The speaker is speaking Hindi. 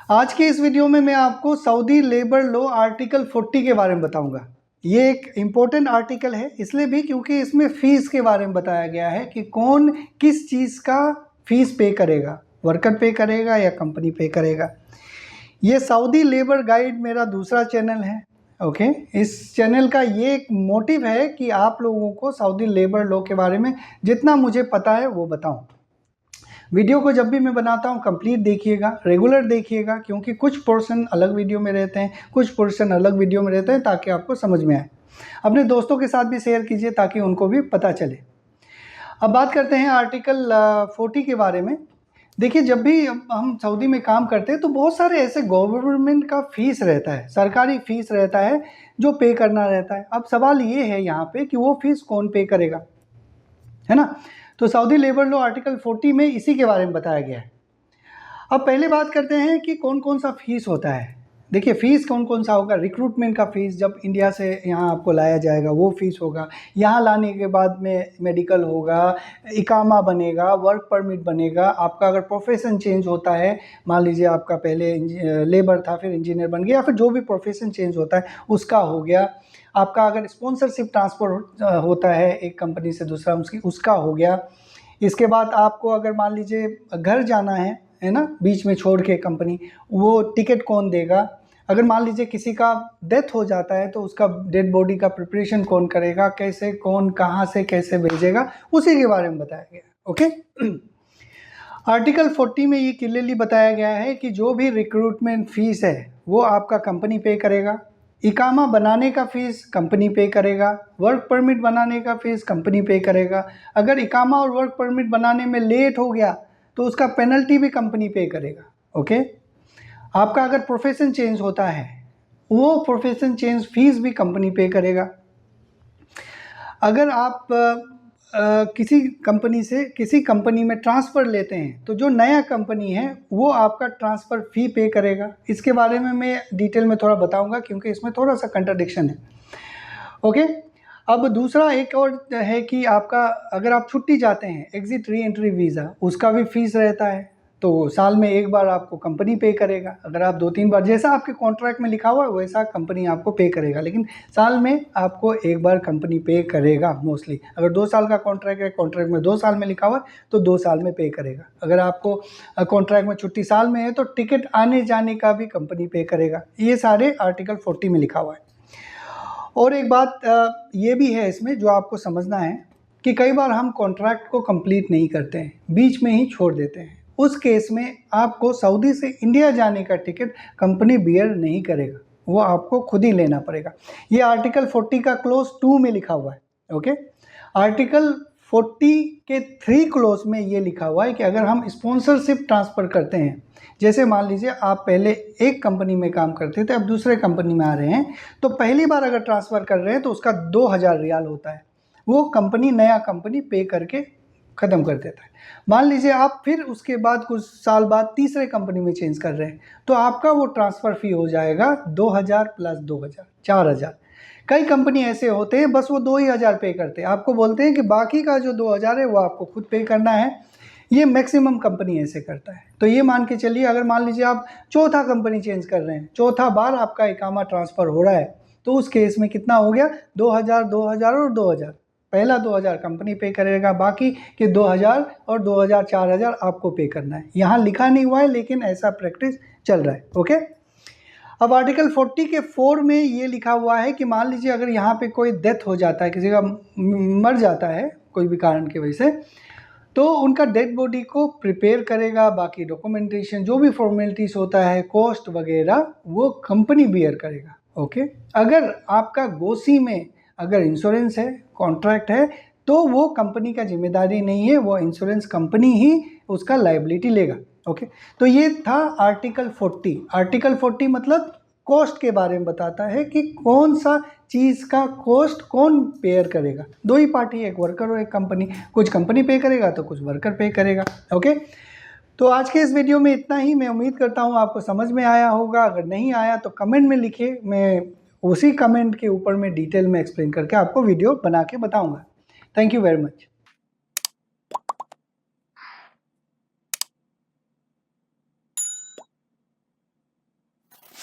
आज के इस वीडियो में मैं आपको सऊदी लेबर लॉ आर्टिकल 40 के बारे में बताऊंगा। ये एक इम्पोर्टेंट आर्टिकल है इसलिए भी क्योंकि इसमें फ़ीस के बारे में बताया गया है कि कौन किस चीज़ का फ़ीस पे करेगा, वर्कर पे करेगा या कंपनी पे करेगा। ये सऊदी लेबर गाइड मेरा दूसरा चैनल है। ओके, इस चैनल का ये एक मोटिव है कि आप लोगों को सऊदी लेबर लॉ के बारे में जितना मुझे पता है वो बताऊं। वीडियो को जब भी मैं बनाता हूँ कंप्लीट देखिएगा, रेगुलर देखिएगा, क्योंकि कुछ पोर्शन अलग वीडियो में रहते हैं, कुछ पोर्शन अलग वीडियो में रहते हैं, ताकि आपको समझ में आए। अपने दोस्तों के साथ भी शेयर कीजिए ताकि उनको भी पता चले। अब बात करते हैं आर्टिकल 40 के बारे में। देखिए, जब भी हम सऊदी में काम करते हैं तो बहुत सारे ऐसे गवर्नमेंट का फ़ीस रहता है, सरकारी फ़ीस रहता है जो पे करना रहता है। अब सवाल ये है यहाँ पे कि वो फ़ीस कौन पे करेगा, है ना। तो सऊदी लेबर लॉ आर्टिकल 40 में इसी के बारे में बताया गया है। अब पहले बात करते हैं कि कौन कौन सा फ़ीस होता है। देखिए, फ़ीस कौन कौन सा होगा। रिक्रूटमेंट का फ़ीस, जब इंडिया से यहाँ आपको लाया जाएगा वो फ़ीस होगा। यहाँ लाने के बाद में मेडिकल होगा, इकामा बनेगा, वर्क परमिट बनेगा। आपका अगर प्रोफेशन चेंज होता है, मान लीजिए आपका पहले लेबर था फिर इंजीनियर बन गया, या फिर जो भी प्रोफेशन चेंज होता है उसका हो गया। आपका अगर स्पॉन्सरशिप ट्रांसफ़र होता है एक कंपनी से दूसरा, उसका हो गया। इसके बाद आपको अगर मान लीजिए घर जाना है ना, बीच में छोड़ के कंपनी, वो टिकट कौन देगा। अगर मान लीजिए किसी का डेथ हो जाता है तो उसका डेड बॉडी का प्रिपरेशन कौन करेगा, कैसे, कौन कहाँ से कैसे भेजेगा, उसी के बारे में बताया गया। ओके, आर्टिकल 40 में ये क्लियरली बताया गया है कि जो भी रिक्रूटमेंट फ़ीस है वो आपका कंपनी पे करेगा। इकामा बनाने का फ़ीस कंपनी पे करेगा। वर्क परमिट बनाने का फ़ीस कंपनी पे करेगा। अगर इकामा और वर्क परमिट बनाने में लेट हो गया तो उसका पेनल्टी भी कंपनी पे करेगा। ओके, आपका अगर प्रोफेशन चेंज होता है वो प्रोफेशन चेंज फ़ीस भी कंपनी पे करेगा। अगर आप किसी कंपनी से किसी कंपनी में ट्रांसफ़र लेते हैं तो जो नया कंपनी है वो आपका ट्रांसफ़र फ़ी पे करेगा। इसके बारे में मैं डिटेल में थोड़ा बताऊंगा क्योंकि इसमें थोड़ा सा कंट्राडिक्शन है। ओके, अब दूसरा एक और है कि आपका अगर आप छुट्टी जाते हैं, एग्ज़िट री एंट्री वीज़ा, उसका भी फ़ीस रहता है। तो साल में एक बार आपको कंपनी पे करेगा। अगर आप 2-3 बार, जैसा आपके कॉन्ट्रैक्ट में लिखा हुआ है वैसा कंपनी आपको पे करेगा, लेकिन साल में आपको एक बार कंपनी पे करेगा मोस्टली। अगर 2 साल का कॉन्ट्रैक्ट है, कॉन्ट्रैक्ट में 2 साल में लिखा हुआ है तो 2 साल में पे करेगा। अगर आपको कॉन्ट्रैक्ट में छुट्टी साल में है तो टिकट आने जाने का भी कंपनी पे करेगा। ये सारे आर्टिकल 40 में लिखा हुआ है। और एक बात ये भी है इसमें जो आपको समझना है कि कई बार हम कॉन्ट्रैक्ट को कंप्लीट नहीं करते हैं, बीच में ही छोड़ देते हैं। उस केस में आपको सऊदी से इंडिया जाने का टिकट कंपनी बियर नहीं करेगा, वो आपको खुद ही लेना पड़ेगा। ये आर्टिकल 40 का क्लोज 2 में लिखा हुआ है। ओके, आर्टिकल 40 के 3 क्लोज में ये लिखा हुआ है कि अगर हम स्पॉन्सरशिप ट्रांसफ़र करते हैं, जैसे मान लीजिए आप पहले एक कंपनी में काम करते थे, अब दूसरे कंपनी में आ रहे हैं, तो पहली बार अगर ट्रांसफ़र कर रहे हैं तो उसका 2000 रियाल होता है, वो कंपनी नया कंपनी पे करके ख़त्म कर देता है। मान लीजिए आप फिर उसके बाद कुछ साल बाद तीसरे कंपनी में चेंज कर रहे हैं तो आपका वो ट्रांसफ़र फ़ी हो जाएगा 2000 प्लस 2000, 4000। कई कंपनी ऐसे होते हैं बस वो 2000 पे करते हैं, आपको बोलते हैं कि बाकी का जो 2000 है वो आपको खुद पे करना है। ये मैक्सिमम कंपनी ऐसे करता है। तो ये मान के चलिए, अगर मान लीजिए आप चौथा कंपनी चेंज कर रहे हैं, चौथा बार आपका इकामा ट्रांसफ़र हो रहा है, तो उस केस में कितना हो गया, 2000, 2000 और 2000। पहला 2000 कंपनी पे करेगा, बाकी के 2000 और 2000, 4000 आपको पे करना है। यहाँ लिखा नहीं हुआ है लेकिन ऐसा प्रैक्टिस चल रहा है। ओके, अब आर्टिकल 40 के 4 में ये लिखा हुआ है कि मान लीजिए अगर यहाँ पे कोई डेथ हो जाता है, किसी का मर जाता है कोई भी कारण की वजह से, तो उनका डेड बॉडी को प्रिपेयर करेगा, बाकी डॉक्यूमेंटेशन जो भी फॉर्मेलिटीज़ होता है, कॉस्ट वगैरह, वो कंपनी बियर करेगा। ओके, अगर आपका गोसी में अगर इंश्योरेंस है, कॉन्ट्रैक्ट है, तो वो कंपनी का जिम्मेदारी नहीं है, वो इंश्योरेंस कंपनी ही उसका लायबिलिटी लेगा। ओके, तो ये था आर्टिकल 40। आर्टिकल 40 मतलब कॉस्ट के बारे में बताता है कि कौन सा चीज़ का कॉस्ट कौन पेयर करेगा। दो ही पार्टी, एक वर्कर और एक कंपनी। कुछ कंपनी पे करेगा तो कुछ वर्कर पे करेगा। ओके, तो आज के इस वीडियो में इतना ही। मैं उम्मीद करता हूँ आपको समझ में आया होगा। अगर नहीं आया तो कमेंट में लिखिए, मैं उसी कमेंट के ऊपर मैं डिटेल में एक्सप्लेन करके आपको वीडियो बना के बताऊँगा। Thank you very much.